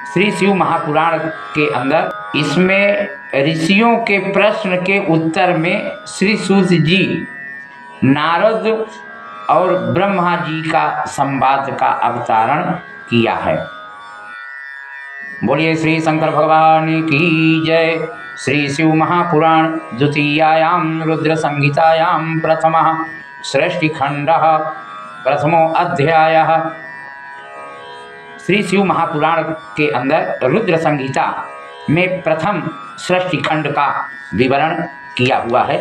श्री शिव महापुराण के अंदर इसमें ऋषियों के प्रश्न के उत्तर में श्री सूत जी नारद और ब्रह्मा जी का संवाद का अवतारण किया है। बोलिए श्री शंकर भगवान की जय। श्री शिव महापुराण द्वितीयायाम रुद्र संहितायाम प्रथमः सृष्टिखंडः प्रथमो अध्यायः। श्री शिव महापुराण के अंदर रुद्र संहिता में प्रथम सृष्टिखंड का विवरण किया हुआ है।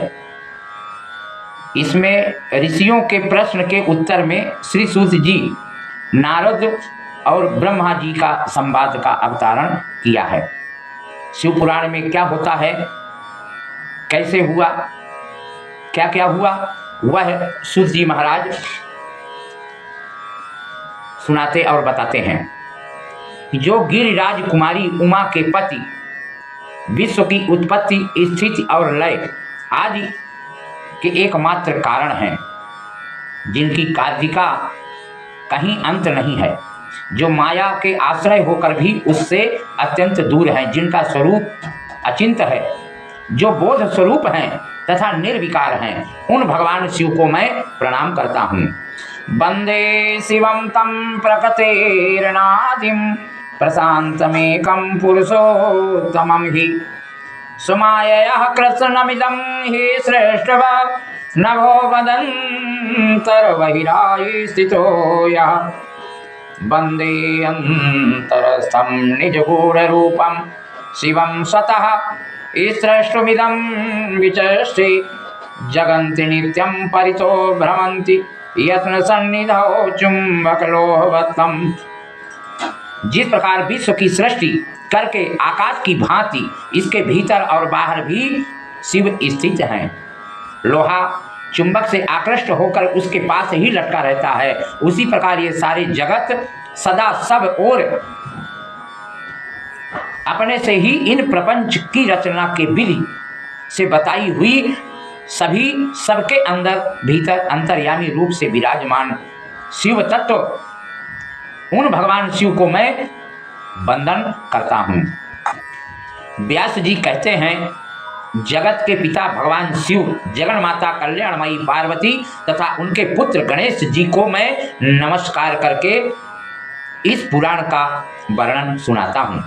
इसमें ऋषियों के प्रश्न के उत्तर में श्री सूत जी नारद और ब्रह्मा जी का संवाद का अवतारण किया है। शिव पुराण में क्या होता है, कैसे हुआ, क्या क्या हुआ, वह सूत जी महाराज सुनाते और बताते हैं। जो गिरिराज कुमारी उमा के पति विश्व की उत्पत्ति, स्थिति और लय आदि के एकमात्र कारण हैं, जिनकी कार्य का कहीं अंत नहीं है, जो माया के आश्रय होकर भी उससे अत्यंत दूर हैं, जिनका स्वरूप अचिंत्य है, जो बोध स्वरूप हैं तथा निर्विकार हैं, उन भगवान शिव को मैं प्रणाम करता हूँ। वंदे शिवं तं प्रकृतेरनादिं प्रशान्तमेकं पुरुषोत्तमं हि सुमायया कृत्स्नमिदं हि श्रेष्ठव नभो वदन्तर्बहिराय स्थितो यः वन्दे अन्तरस्थं निजगूढरूपं शिवं स्वतः स्रष्टुमिदं विचष्टे जगन्ति नित्यं परितो भ्रमन्ति यत्न सन्निधौ चुम्बकलोहवत्तम्। जिस प्रकार विश्व की सृष्टि करके आकाश की भांति इसके भीतर और बाहर भी शिव स्थित हैं। लोहा चुंबक से आकृष्ट होकर उसके पास ही लटका रहता है, उसी प्रकार ये सारे जगत सदा सब ओर अपने से ही इन प्रपंच की रचना के विधि से बताई हुई सभी सबके अंदर भीतर अंतर्यामी रूप से विराजमान शिव तत्व, उन भगवान शिव को मैं वंदन करता हूँ। व्यास जी कहते हैं, जगत के पिता भगवान शिव, जगन माता कल्याणमयी पार्वती तथा उनके पुत्र गणेश जी को मैं नमस्कार करके इस पुराण का वर्णन सुनाता हूँ।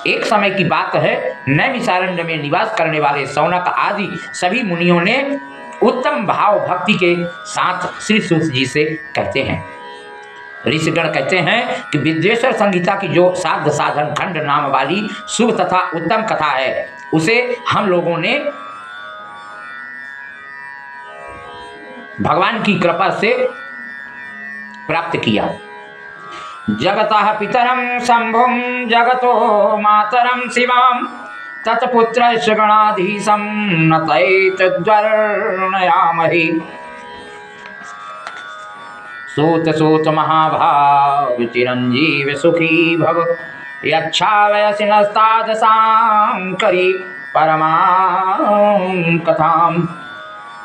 एक समय की बात है, नैमिषारण्य में निवास करने वाले शौनक आदि सभी मुनियों ने उत्तम भाव भक्ति के साथ श्री सूत जी से कहते हैं। ऋषिगण कहते हैं कि विद्वेश्वर संहिता की जो साध साधन खंड नाम वाली शुभ तथा उत्तम कथा है, उसे हम लोगों ने भगवान की कृपा से प्राप्त किया। जगतः पितरं शंभुं जगतो मातरं शिवां तत्पुत्रस्य गणाधीशं नतैतद्वर्णयामहि। सूत सूत महाभाव चिरंजीव सुखी भव यच्छावयसि नस्ताद सांकरी परमां कथां।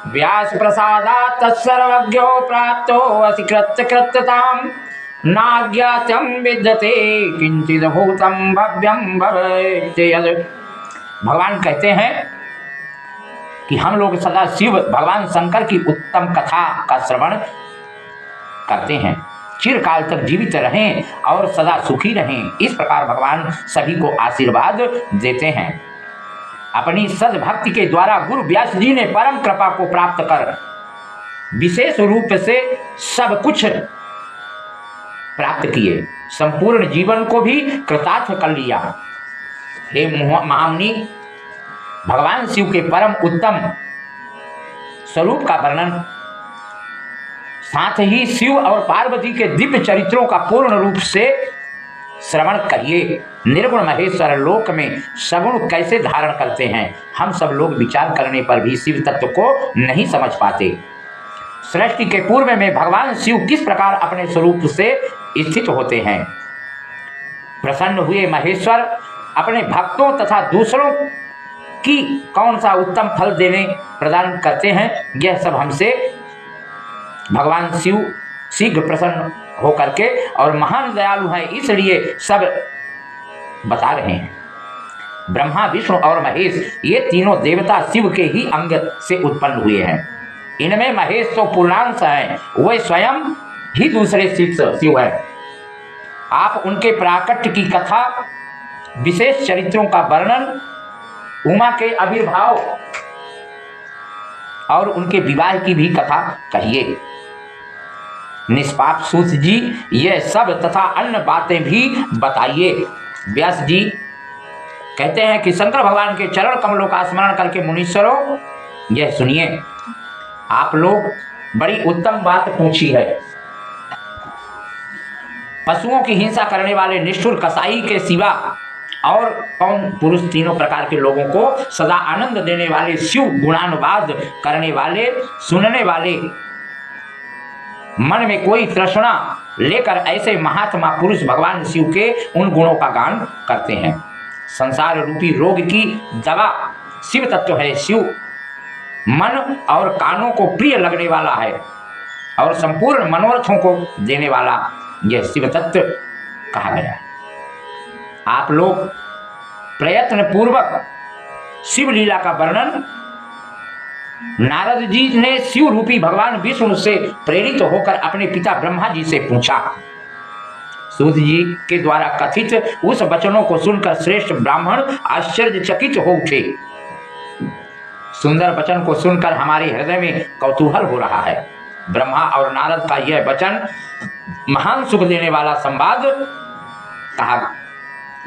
व्यास प्रसादात् तत्सर्वज्ञो प्राप्तो असि कृत्यकृत्यतां नाज्ञात्यं विद्यते किंचिद भूतं भव्यं भवेत् यद्। भगवान कहते हैं कि हम लोग सदा शिव भगवान शंकर की उत्तम कथा का श्रवण करते हैं, चिरकाल तक जीवित रहें और सदा सुखी रहें, इस प्रकार भगवान सभी को आशीर्वाद देते हैं। अपनी सद्भक्ति के द्वारा गुरु व्यास जी ने परम कृपा को प्राप्त कर विशेष रूप से सब कुछ प्राप्त किए, संपूर्ण जीवन को भी कृतार्थ कर लिया। हे महामुनि, भगवान शिव के परम उत्तम स्वरूप का वर्णन, साथ ही शिव और पार्वती के दिव्य चरित्रों का पूर्ण रूप से श्रवण करिए। निर्गुण महेश्वर लोक में सगुण कैसे धारण करते हैं, हम सब लोग विचार करने पर भी शिव तत्व को नहीं समझ पाते। सृष्टि के पूर्व में भगवान शिव किस प्रकार अपने स्वरूप से स्थित होते हैं। प्रसन्न हुए महेश्वर अपने भक्तों तथा दूसरों की कौन सा उत्तम फल देने प्रदान करते हैं, यह सब हमसे भगवान शिव शीघ्र प्रसन्न होकर के और महान दयालु हैं, इसलिए सब बता रहे हैं। ब्रह्मा, विष्णु और महेश ये तीनों देवता शिव के ही अंग से उत्पन्न हुए हैं। इनमें महेश तो पूर्णांश है, वह स्वयं ही दूसरे शिव है। आप उनके प्राकट्य की कथा, विशेष चरित्रों का वर्णन, उमा के आविर्भाव और उनके विवाह की भी कथा कहिए। निष्पाप सूत जी ये सब तथा अन्य बातें भी बताइए। व्यास जी कहते हैं कि शंकर भगवान के चरण कमलों का स्मरण करके मुनीश्वरों यह सुनिए, आप लोग बड़ी उत्तम बात पूछी है। पशुओं की हिंसा करने वाले निष्ठुर कसाई के सिवा और कौन पुरुष तीनों प्रकार के लोगों को सदा आनंद देने वाले शिव गुणानुवाद करने वाले, सुनने वाले, मन में कोई तृष्णा लेकर ऐसे महात्मा पुरुष भगवान शिव के उन गुणों का गान करते हैं। संसार रूपी रोग की दवा शिव तत्व है। शिव मन और कानों को प्रिय लगने वाला है और संपूर्ण मनोरथों को देने वाला यह शिव तत्व कहा गया है। आप लोग प्रयत्न पूर्वक शिव लीला का वर्णन, नारद जी ने शिव रूपी भगवान विष्णु से प्रेरित होकर अपने पिता ब्रह्मा जी से पूछा। सूत जी के द्वारा कथित उस वचनों को सुनकर श्रेष्ठ ब्राह्मण आश्चर्यचकित हो उठे। सुंदर वचन को सुनकर हमारे हृदय में कौतूहल हो रहा है। ब्रह्मा और नारद का यह वचन महान सुख देने वाला संवाद कहा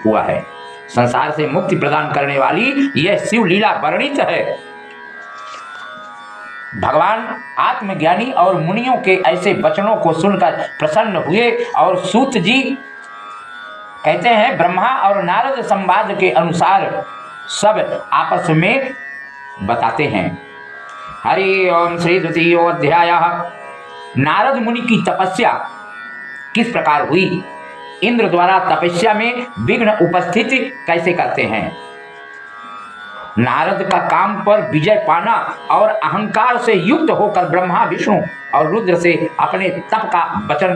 हुआ है। संसार से मुक्ति प्रदान करने वाली यह शिव लीला वर्णित है। भगवान आत्मज्ञानी और मुनियों के ऐसे वचनों को सुनकर प्रसन्न हुए और सूत जी कहते हैं ब्रह्मा और नारद संवाद के अनुसार सब आपस में बताते हैं। हरि ओम। श्री द्वितीयोऽध्याय। नारद मुनि की तपस्या किस प्रकार हुई, इंद्र द्वारा तपस्या में विघ्न उपस्थित कैसे करते हैं। नारद का काम पर विजय पाना और अहंकार से युक्त होकर ब्रह्मा, विष्णु और रुद्र से अपने तप का वचन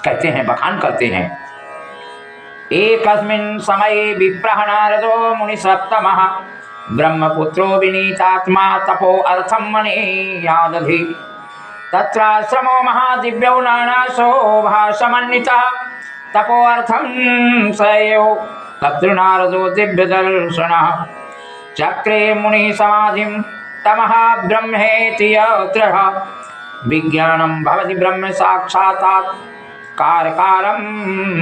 कहते हैं, बखान करते हैं। एकस्मिन् समये विप्रः नारदो मुनिसत्तमः ब्रह्मपुत्रो विनीतात्मा तपो अर्थं मनेयादधि तत्राश्रमो महादिव्यौ नानाशोभासमन्वितः तपो अर्थं सयो तत्र नारदो दिव्यदर्शनः चक्रे मुनि समाधिं तमः ब्रह्मेति यत्र विज्ञानं भवति ब्रह्म साक्षात् कारकारं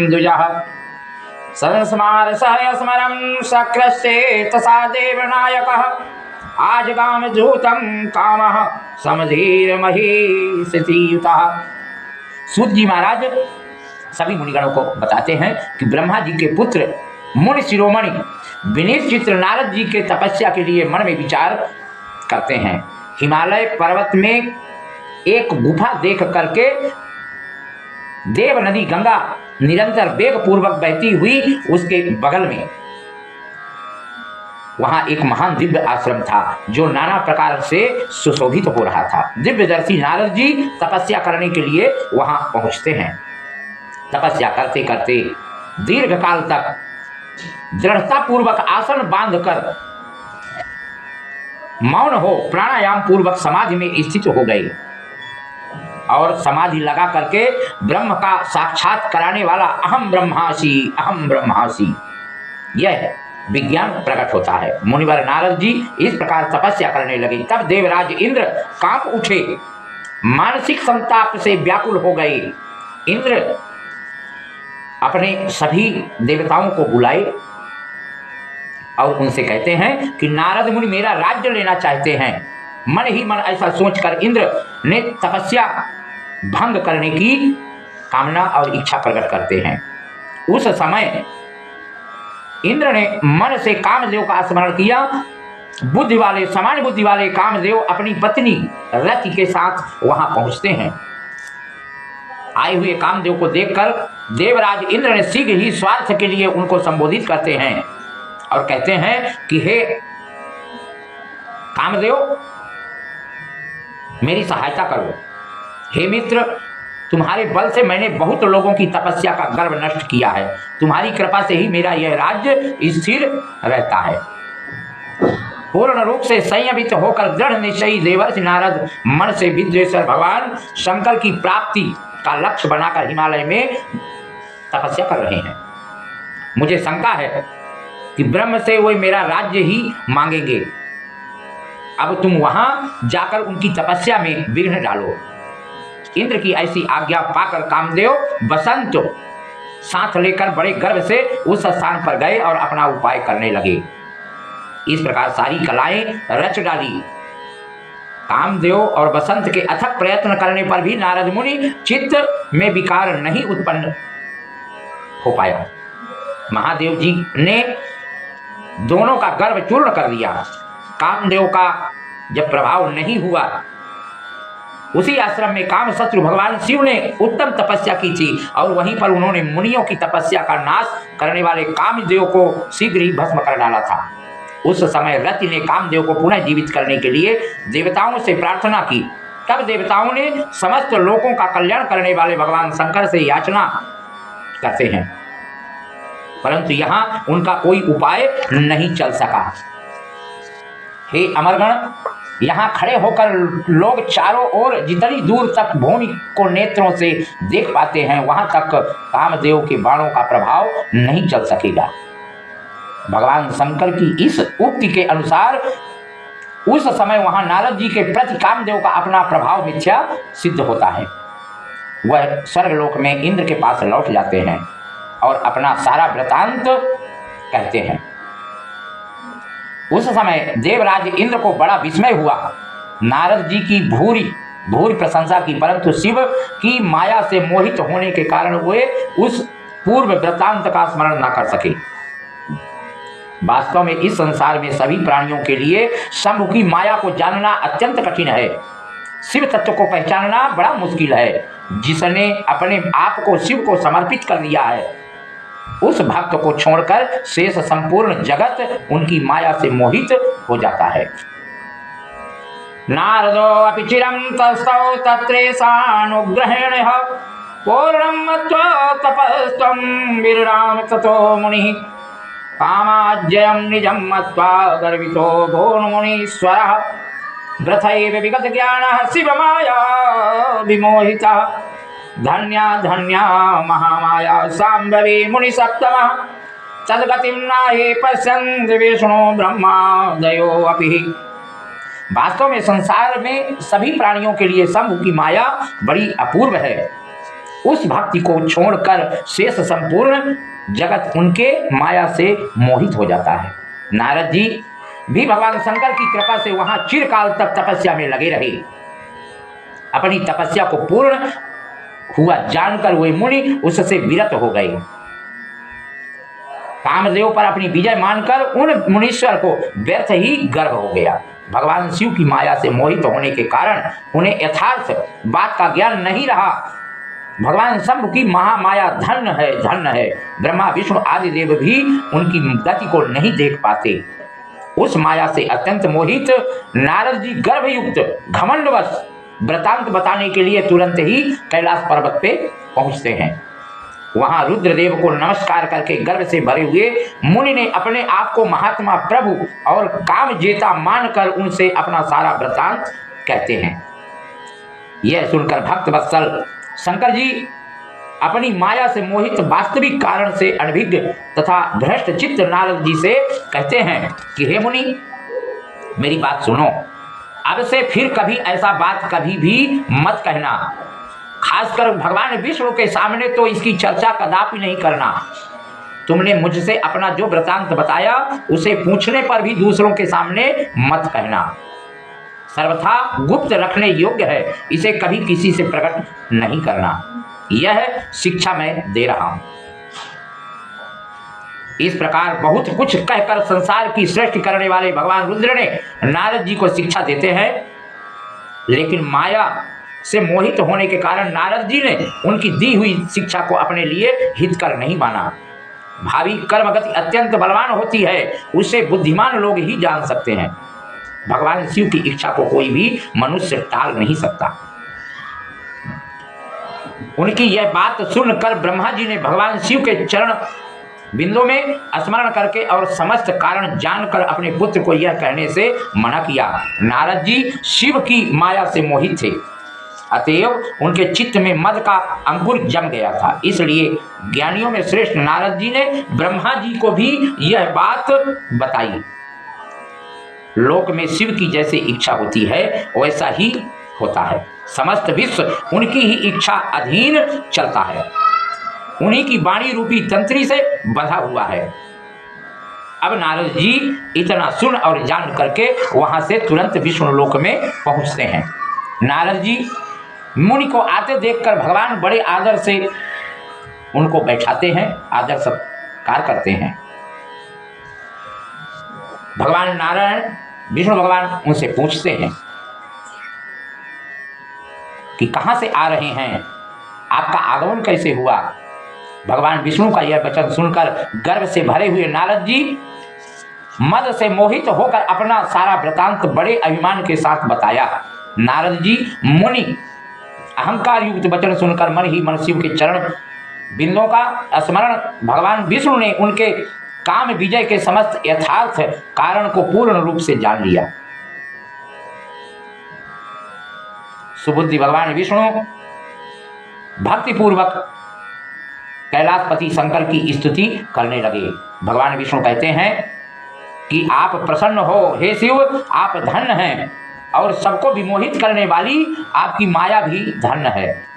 द्विजः संस्मार सह स्मरं शक्रस्ते तथा देवनायकः आजगाम धूतं कामः समधीर महिषियुतः। सूत जी महाराज सभी मुनिगणों को बताते हैं कि ब्रह्मा जी के पुत्र मुनि शिरोमणि विनीत चित्र नारद जी के तपस्या के लिए मन में विचार करते हैं। हिमालय पर्वत में एक गुफा देख करके देव नदी गंगा निरंतर वेग पूर्वक बहती हुई, उसके बगल में वहां एक महान दिव्य आश्रम था जो नाना प्रकार से सुशोभित हो रहा था। दिव्यदर्शी नारद जी तपस्या करने के लिए वहां पहुंचते हैं। तपस्या करते करते दीर्घ काल तक दृढ़ता पूर्वक आसन बांधकर मौन हो प्राणायाम पूर्वक समाधि में स्थित हो गए और समाधि लगा करके ब्रह्म का साक्षात कराने वाला अहम ब्रह्मासि यह विज्ञान प्रकट होता है। मुनिवर नारद जी इस प्रकार तपस्या करने लगे। तब देवराज इंद्र कांप उठे, मानसिक संताप से व्याकुल हो गए। इंद्र अपने सभी देवताओं को बुलाए और उनसे कहते हैं कि नारद मुनि मेरा राज्य लेना चाहते हैं। मन ही मन ऐसा सोचकर इंद्र ने तपस्या भंग करने की कामना और इच्छा प्रकट करते हैं। उस समय इंद्र ने मन से कामदेव का स्मरण किया। समान बुद्धि वाले कामदेव अपनी पत्नी रति के साथ वहां पहुंचते हैं। आए हुए कामदेव को देखकर देवराज इंद्र ने शीघ्र ही स्वार्थ के लिए उनको संबोधित करते हैं और कहते हैं कि हे कामदेव, मेरी सहायता करो। हे मित्र, तुम्हारे बल से मैंने बहुत लोगों की तपस्या का गर्व नष्ट किया है। तुम्हारी कृपा से ही मेरा यह राज्य स्थिर रहता है। पूर्ण रूप से संयमित होकर दृढ़ निश्चयी देवर्षि नारद मन से विद्वेश्वर भगवान शंकर की प्राप्ति का लक्ष्य बनाकर हिमालय में तपस्या कर रहे हैं। मुझे शंका है कि ब्रह्म से वो मेरा राज्य ही मांगेंगे। अब तुम वहां जाकर उनकी तपस्या में विघ्न डालो। इंद्र की ऐसी आज्ञा पाकर कामदेव बसंत साथ लेकर बड़े गर्व से उस स्थान पर गए और अपना उपाय करने लगे। इस प्रकार सारी कलाएं रच डाली। कामदेव और बसंत के अथक प्रयत्न करने पर भी नारद मुनि चित्त में विकार नहीं उत्पन्न हो पाया। महादेव जी ने दोनों का गर्व चूर्ण कर दिया। कामदेव का जब प्रभाव नहीं हुआ, उसी आश्रम में काम शत्रु भगवान शिव ने उत्तम तपस्या की थी और वहीं पर उन्होंने मुनियों की तपस्या का नाश करने वाले कामदेव को शीघ्र ही भस्म कर डाला था। उस समय रति ने कामदेव को पुनः जीवित करने के लिए देवताओं से प्रार्थना की। तब देवताओं ने समस्त लोगों का कल्याण करने वाले भगवान शंकर से याचना करते हैं, परंतु यहाँ उनका कोई उपाय नहीं चल सका। हे अमरगण, यहाँ खड़े होकर लोग चारों ओर जितनी दूर तक भूमि को नेत्रों से देख पाते हैं, वहां तक कामदेव के बाणों का प्रभाव नहीं चल सकेगा। भगवान शंकर की इस उक्ति के अनुसार उस समय वहां नारद जी के प्रति कामदेव का अपना प्रभाव मिथ्या सिद्ध होता है। वह स्वर्गलोक में इंद्र के पास लौट जाते हैं और अपना सारा वृतांत कहते हैं। उस समय देवराज इंद्र को बड़ा विस्मय हुआ। नारद जी की भूरी प्रशंसा की, परंतु शिव की माया से मोहित होने के कारण वे उस पूर्व वृतांत का स्मरण न कर सके। वास्तव में इस संसार में सभी प्राणियों के लिए शंभु की माया को जानना अत्यंत कठिन है। शिव तत्व को पहचानना बड़ा मुश्किल है। जिसने अपने आप को शिव को समर्पित कर दिया है, उस भक्त को छोड़कर शेष संपूर्ण जगत उनकी माया से मोहित हो जाता है। नारदो अपि चिरं तस्थौ तत्रेषानुग्रहेण पूर्णं मत्वा तपस्त्वं विराम ततो मुनिः कामाज्यं निजं मत्वा गर्वितो भूर्मुनीश्वरः व्रथैव विगत ज्ञानः शिवमाया विमोहितः धन्या धन्या महामाया सांभवी मुनिसप्तमः तद्गतिं नाहि पश्यन्ति विष्णु ब्रह्मादयो अपि। वास्तव में संसार में सभी प्राणियों के लिए शंभु की माया बड़ी अपूर्व है। उस भक्ति को छोड़कर शेष संपूर्ण जगत उनके माया से मोहित हो जाता है। नारद जी भी भगवान शंकर की कृपा से वहां चिरकाल तक तपस्या में लगे रहे। अपनी तपस्या को पूर्ण हुआ जानकर वे मुनि उससे विरत हो गए। कामदेव पर अपनी विजय मानकर उन मुनीश्वर को व्यर्थ ही गर्व हो गया। भगवान शिव की माया से मोहित होने के कारण उन्हें यथार्थ बात का ज्ञान नहीं रहा। भगवान शंभु की महामाया धन्य है। ब्रह्मा विष्णु आदि देव भी उनकी गति को नहीं देख पाते। उस माया से अत्यंत मोहित नारद जी गर्भयुक्त घमंडवश वृतांत बताने के लिए तुरंत ही कैलाश पर्वत पे पहुंचते हैं। वहां रुद्रदेव को नमस्कार करके गर्व से भरे हुए मुनि ने अपने आप को महात्मा प्रभु और कामजेता मानकर उनसे अपना सारा वृतांत कहते हैं। यह सुनकर भक्त वत्सल शंकर जी अपनी माया से मोहित वास्तविक कारण से अनभिज्ञ तथा भ्रष्ट चित्त नारद जी से कहते हैं कि हे मुनि, मेरी बात सुनो। अब से फिर कभी ऐसा बात कभी भी मत कहना। खासकर भगवान विष्णु के सामने तो इसकी चर्चा कदापि नहीं करना। तुमने मुझसे अपना जो वृतांत बताया उसे पूछने पर भी दूसरों के सामने मत कहना। सर्वथा गुप्त रखने योग्य है, इसे कभी किसी से प्रकट नहीं करना। यह शिक्षा मैं दे रहा हूं। इस प्रकार बहुत कुछ कहकर संसार की सृष्टि करने वाले भगवान रुद्र ने नारद जी को शिक्षा देते हैं, लेकिन माया से मोहित होने के कारण नारद जी ने उनकी दी हुई शिक्षा को अपने लिए हितकर नहीं माना। भावी कर्मगति अत्यंत बलवान होती है, उसे बुद्धिमान लोग ही जान सकते हैं। भगवान शिव की इच्छा को कोई भी मनुष्य टाल नहीं सकता। उनकी यह बात सुनकर ब्रह्मा जी ने भगवान शिव के चरण बिंदु में स्मरण करके और समस्त कारण जानकर अपने पुत्र को यह कहने से मना किया। नारद जी शिव की माया से मोहित थे, अतएव उनके चित्त में मद का अंकुर जम गया था। इसलिए ज्ञानियों में श्रेष्ठ नारद जी ने ब्रह्मा जी को भी यह बात बताई। लोक में शिव की जैसे इच्छा होती है वैसा ही होता है, समस्त विश्व उनकी ही इच्छा अधीन चलता है, उन्हीं की वाणी रूपी तंत्री से बंधा हुआ है। अब नारद जी इतना सुन और जान करके वहां से तुरंत विष्णु लोक में पहुंचते हैं। नारद जी मुनि को आते देखकर भगवान बड़े आदर से उनको बैठाते हैं, आदर सत्कार करते हैं। भगवान नारायण विष्णु भगवान उनसे पूछते हैं कि कहां से आ रहे हैं, आपका आगमन कैसे हुआ। भगवान विष्णु का यह वचन सुनकर गर्व से भरे हुए नारद जी मद से मोहित होकर अपना सारा वृतांत बड़े अभिमान के साथ बताया। नारद जी मुनि अहंकार युक्त वचन सुनकर मन ही मन शिव के चरण बिंदों का स्मरण भगवान विष्णु ने उनके काम विजय के समस्त यथार्थ कारण को पूर्ण रूप से जान लिया। सुबुद्धि भगवान विष्णु भक्तिपूर्वक कैलाशपति शंकर की स्तुति करने लगे। भगवान विष्णु कहते हैं कि आप प्रसन्न हो हे शिव, आप धन्य हैं और सबको विमोहित करने वाली आपकी माया भी धन्य है।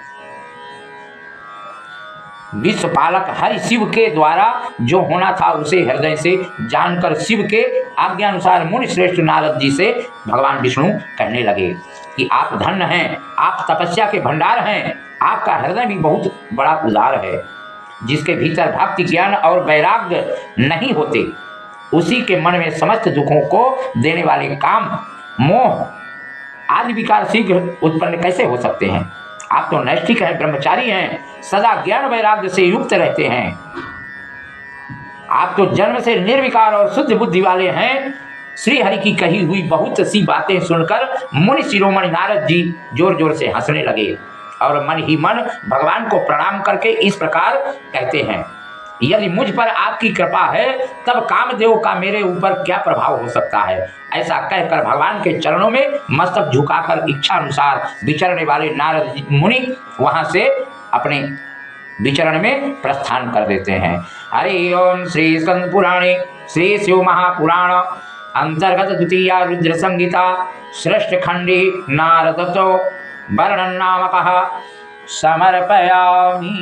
विश्व पालक हरि शिव के द्वारा जो होना था उसे हृदय से जानकर शिव के आज्ञानुसार मुनि श्रेष्ठ नारद जी से भगवान विष्णु कहने लगे कि आप धन्य हैं, आप तपस्या के भंडार हैं, आपका हृदय भी बहुत बड़ा उदार है। जिसके भीतर भक्ति ज्ञान और वैराग्य नहीं होते उसी के मन में समस्त दुखों को देने वाले काम मोह आदि विकार शीघ्र उत्पन्न कैसे हो सकते हैं। आप तो नैष्ठिक हैं, ब्रह्मचारी हैं, सदा ज्ञान वैराग्य से युक्त रहते हैं। आप तो जन्म से निर्विकार और शुद्ध बुद्धि वाले हैं। श्री हरि की कही हुई बहुत सी बातें सुनकर मुनि शिरोमणि नारद जी जोर जोर से हंसने लगे और मन ही मन भगवान को प्रणाम करके इस प्रकार कहते हैं, यदि मुझ पर आपकी कृपा है तब कामदेव का मेरे ऊपर क्या प्रभाव हो सकता है। ऐसा कहकर भगवान के चरणों में मस्तक झुकाकर इच्छा अनुसार विचरने वाले नारद मुनि वहां से अपने विचरण में प्रस्थान कर देते हैं। हरि ओम। श्री स्कंद पुराणे श्री शिव महापुराण अंतर्गत द्वितीया रुद्र संहिता श्रेष्ठ खंडी नारद वर्णन नामकः समर्पयामि।